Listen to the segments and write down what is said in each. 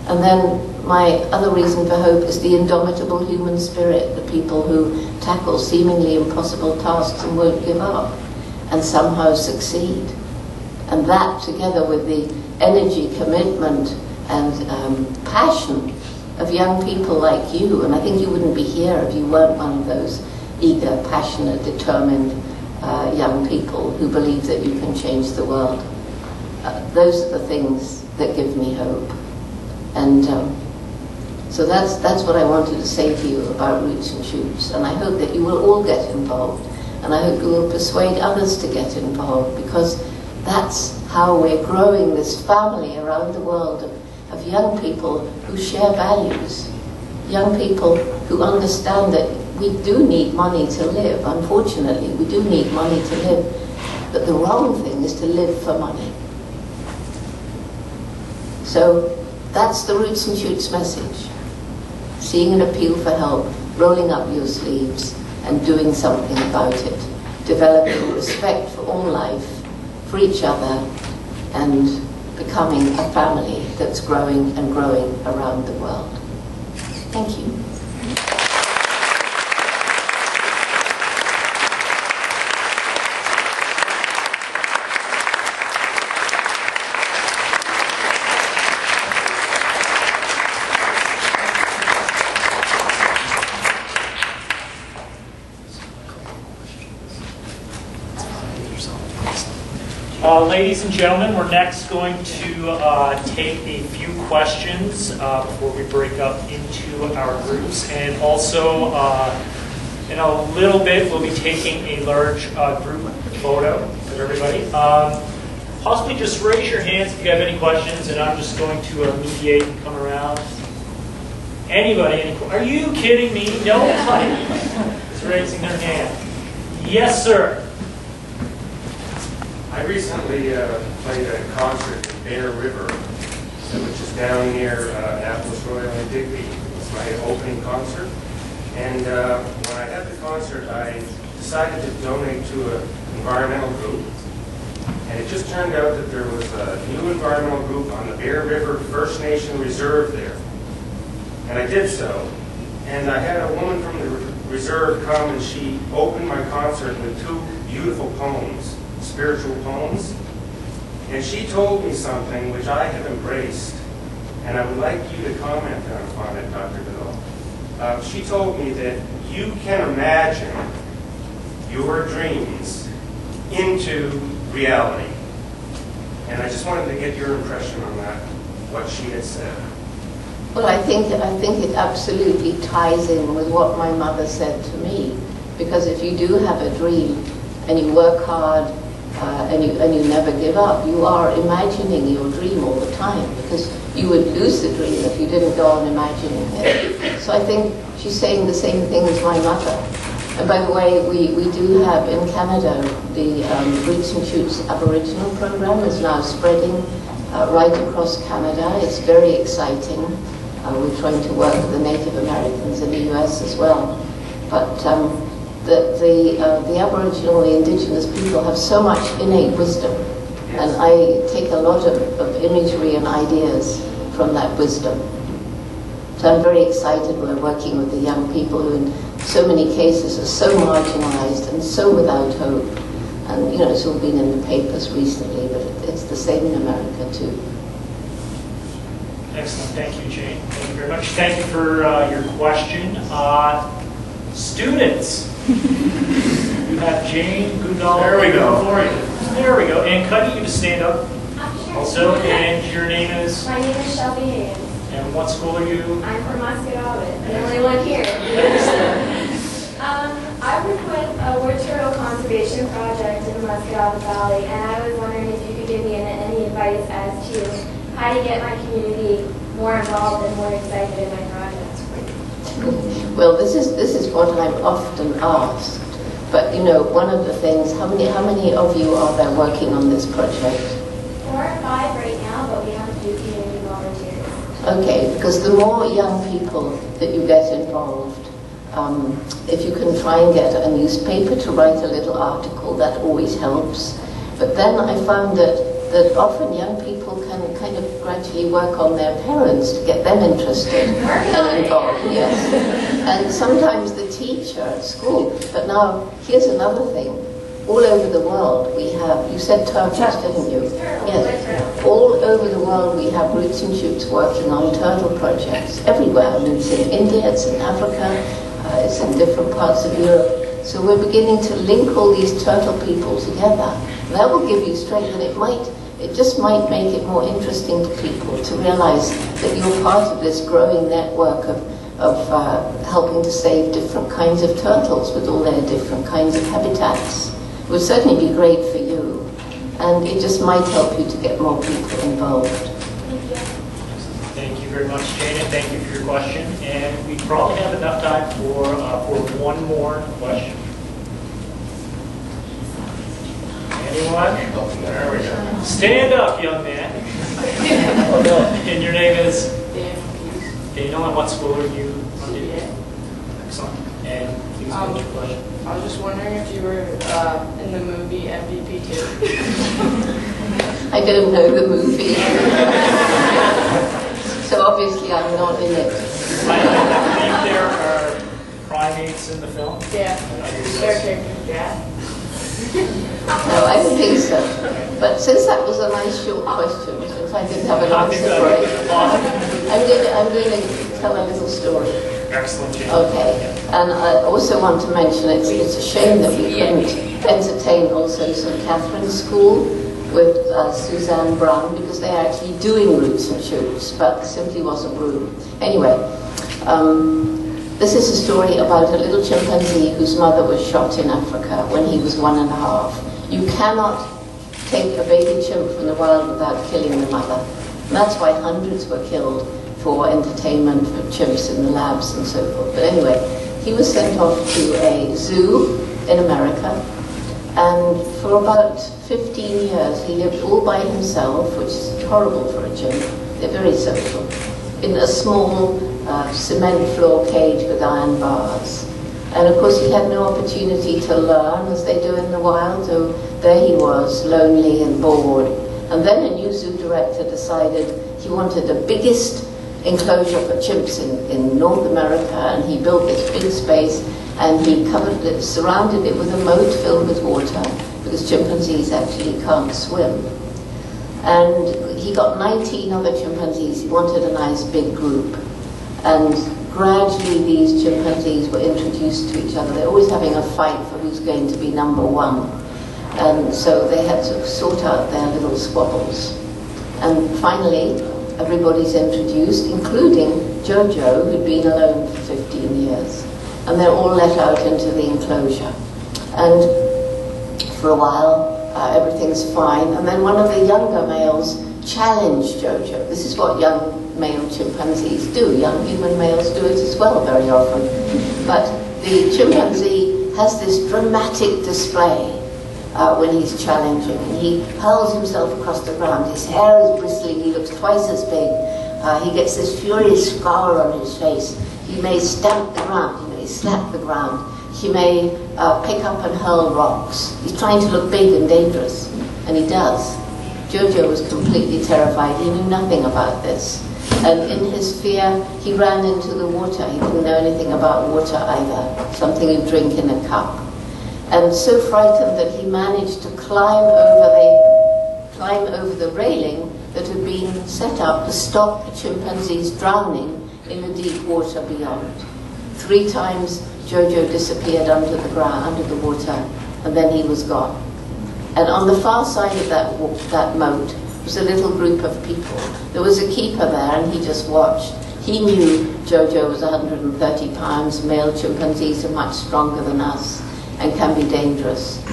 And then my other reason for hope is the indomitable human spirit, the people who tackle seemingly impossible tasks and won't give up and somehow succeed. And that, together with the energy, commitment, and passion of young people like you, and I think you wouldn't be here if you weren't one of those eager, passionate, determined young people who believe that you can change the world. Those are the things that give me hope. And so that's what I wanted to say to you about Roots and Shoots. And I hope that you will all get involved. And I hope you will persuade others to get involved, because that's how we're growing this family around the world of young people who share values. Young people who understand that we do need money to live. Unfortunately, we do need money to live. But the wrong thing is to live for money. So that's the Roots and Shoots message. Seeing an appeal for help, rolling up your sleeves, and doing something about it. Developing respect for all life, for each other, and becoming a family that's growing and growing around the world. Thank you. Ladies and gentlemen, we're next going to take a few questions before we break up into our groups. And also, in a little bit, we'll be taking a large group photo of everybody. Possibly just raise your hands if you have any questions, and I'm just going to mediate and come around. Anybody? Are you kidding me? Nobody is raising their hand. Yes, sir. I recently played a concert in Bear River, which is down near Annapolis Royal and Digby. It was my opening concert. And when I had the concert, I decided to donate to an environmental group. And it just turned out that there was a new environmental group on the Bear River First Nation Reserve there. And I did so. And I had a woman from the reserve come, and she opened my concert with two beautiful poems. Spiritual poems, and she told me something which I have embraced, and I would like you to comment on it, Dr. Goodall. She told me that you can imagine your dreams into reality, and I just wanted to get your impression on that, what she had said. Well, I think it absolutely ties in with what my mother said to me, because if you do have a dream and you work hard, and you never give up, you are imagining your dream all the time, because you would lose the dream if you didn't go on imagining it. So I think she's saying the same thing as my mother. And by the way, we do have in Canada, the Roots and Shoots Aboriginal program is now spreading right across Canada. It's very exciting. We're trying to work with the Native Americans in the US as well. But the Aboriginal, the Indigenous people have so much innate wisdom, and I take a lot of imagery and ideas from that wisdom. So I'm very excited we're working with the young people who in so many cases are so marginalized and so without hope. And you know, it's all been in the papers recently, but it's the same in America too. Excellent. Thank you, Jane. Thank you very much. Thank you for your question. Students. You have Jane Goodall. There we go. There we go. And Cuddy, you just stand up. Sure. Also, and your name is? My name is Shelby Haynes. And what school are you? I'm from Muscatawbin, the only one here. I work with a wood turtle conservation project in the Muscatawbin Valley, and I was wondering if you could give me any advice as to how to get my community more involved and more excited in my project. Well, this is what I'm often asked. But you know, one of the things, how many of you are there working on this project? 4 or 5 right now, but we have a few community volunteers. Okay, because the more young people that you get involved, if you can try and get a newspaper to write a little article, that always helps. But then I found that often young people can kind of graduate actually work on their parents to get them interested and involved. Yes, and sometimes the teacher at school. But now here's another thing. All over the world we have, you said turtles, didn't you? Yes. All over the world we have Roots and Shoots working on turtle projects everywhere. I mean, it's in India, it's in Africa, it's in different parts of Europe. So we're beginning to link all these turtle people together. And that will give you strength, and it just might make it more interesting to people to realize that you're part of this growing network of helping to save different kinds of turtles with all their different kinds of habitats. It would certainly be great for you, and it just might help you to get more people involved. Thank you very much, Jane, and thank you for your question. And we probably have enough time for one more question. Anyone? There we go. Stand up, young man. And your name is? Daniel, and what school are you from? Excellent. And please state your question. I was just wondering if you were in the movie MVP 2. I don't know the movie. So obviously I'm not in it. I believe there are primates in the film. Yeah. Their characters, yeah. No, I don't think so. But since that was a nice short question, since I didn't have an answer for it, I'm going to tell a little story. Excellent, Jane. Okay. And I also want to mention it's a shame that we couldn't entertain also St. Catherine's School with Suzanne Brown, because they're actually doing Roots and Shoots, but there simply wasn't room. Anyway, this is a story about a little chimpanzee whose mother was shot in Africa when he was 1.5. You cannot take a baby chimp from the wild without killing the mother. And that's why hundreds were killed for entertainment for chimps in the labs and so forth. But anyway, he was sent off to a zoo in America, and for about 15 years he lived all by himself, which is horrible for a chimp. They're very social, in a small cement floor cage with iron bars. And of course he had no opportunity to learn as they do in the wild, so there he was, lonely and bored. And then a new zoo director decided he wanted the biggest enclosure for chimps in North America, and he built this big space, and he covered it, surrounded it with a moat filled with water, because chimpanzees actually can't swim. And he got 19 other chimpanzees. He wanted a nice big group. And gradually these chimpanzees were introduced to each other. They're always having a fight for who's going to be number one. And so they had to sort out their little squabbles. And finally, everybody's introduced, including Jojo, who'd been alone for 15 years. And they're all let out into the enclosure. And for a while, everything's fine. And then one of the younger males challenged Jojo. This is what young male chimpanzees do. Young human males do it as well very often. But the chimpanzee has this dramatic display when he's challenging. And he hurls himself across the ground. His hair is bristling. He looks twice as big. He gets this furious scour on his face. He may stamp the ground. He may slap the ground. He may pick up and hurl rocks. He's trying to look big and dangerous. And he does. Jojo was completely terrified. He knew nothing about this. And in his fear, he ran into the water. He didn't know anything about water either, something you drink in a cup. And so frightened that he managed to climb over the railing that had been set up to stop the chimpanzees drowning in the deep water beyond. 3 times Jojo disappeared under the ground, under the water, and then he was gone. And on the far side of that moat was a little group of people. There was a keeper there, and he just watched. He knew Jojo was 130 pounds. Male chimpanzees are much stronger than us and can be dangerous.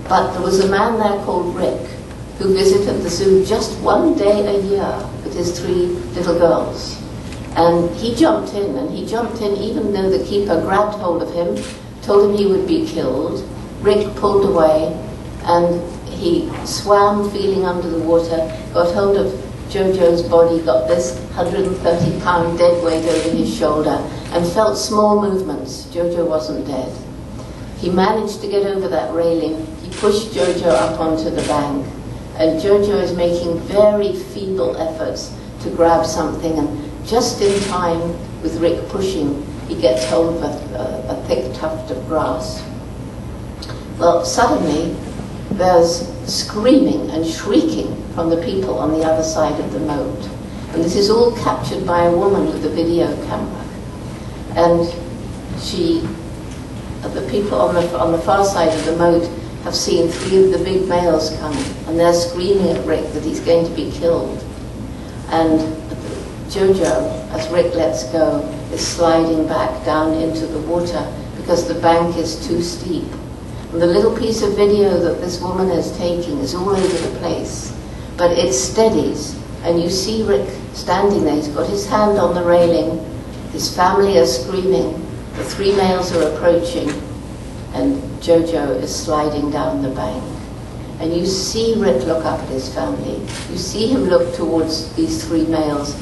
But there was a man there called Rick, who visited the zoo just one day a year with his 3 little girls. And he jumped in, even though the keeper grabbed hold of him, told him he would be killed. Rick pulled away, and he swam, feeling under the water, got hold of Jojo's body, got this 130-pound dead weight over his shoulder, and felt small movements. Jojo wasn't dead. He managed to get over that railing. He pushed Jojo up onto the bank, and Jojo is making very feeble efforts to grab something, and just in time, with Rick pushing, he gets hold of a thick tuft of grass. Well, suddenly, there's screaming and shrieking from the people on the other side of the moat. And this is all captured by a woman with a video camera. And the people on the far side of the moat have seen 3 of the big males coming, and they're screaming at Rick that he's going to be killed. And Jojo, as Rick lets go, is sliding back down into the water because the bank is too steep. And the little piece of video that this woman is taking is all over the place, but it steadies, and you see Rick standing there. He's got his hand on the railing, his family are screaming, the 3 males are approaching, and Jojo is sliding down the bank. And you see Rick look up at his family. You see him look towards these 3 males,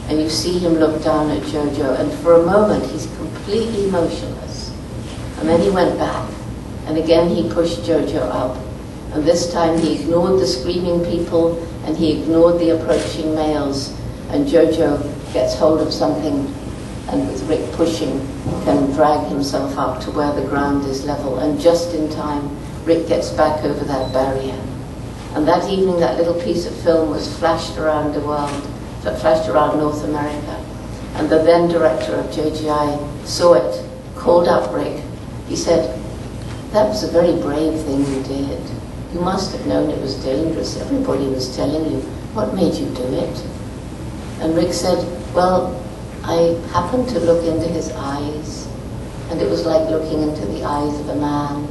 and you see him look down at Jojo, and for a moment he's completely motionless. And then he went back, and again he pushed Jojo up. And this time he ignored the screaming people, and he ignored the approaching males, and Jojo gets hold of something, and with Rick pushing, can drag himself up to where the ground is level. And just in time, Rick gets back over that barrier. And that evening, that little piece of film was flashed around the world, flashed around North America. And the then director of JGI saw it, called up Rick. He said, "That was a very brave thing you did. You must have known it was dangerous. Everybody was telling you. What made you do it?" And Rick said, "Well, I happened to look into his eyes, and it was like looking into the eyes of a man.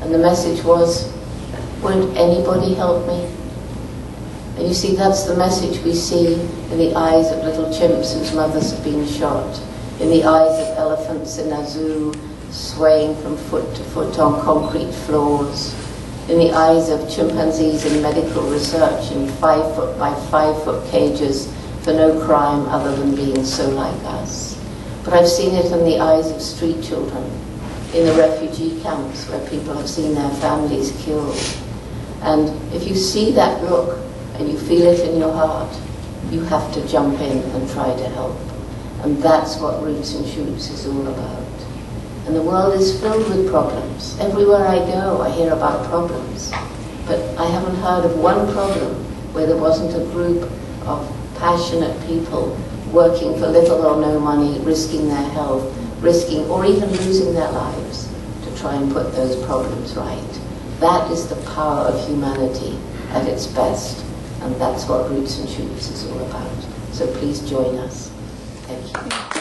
And the message was, won't anybody help me?" And you see, that's the message we see in the eyes of little chimps whose mothers have been shot, in the eyes of elephants in a zoo swaying from foot to foot on concrete floors, in the eyes of chimpanzees in medical research in 5-foot by 5-foot cages for no crime other than being so like us. But I've seen it in the eyes of street children, in the refugee camps where people have seen their families killed. And if you see that look and you feel it in your heart, you have to jump in and try to help. And that's what Roots and Shoots is all about. And the world is filled with problems. Everywhere I go, I hear about problems. But I haven't heard of one problem where there wasn't a group of passionate people working for little or no money, risking their health, risking or even losing their lives to try and put those problems right. That is the power of humanity at its best, and that's what Roots and Shoots is all about. So please join us. Thank you.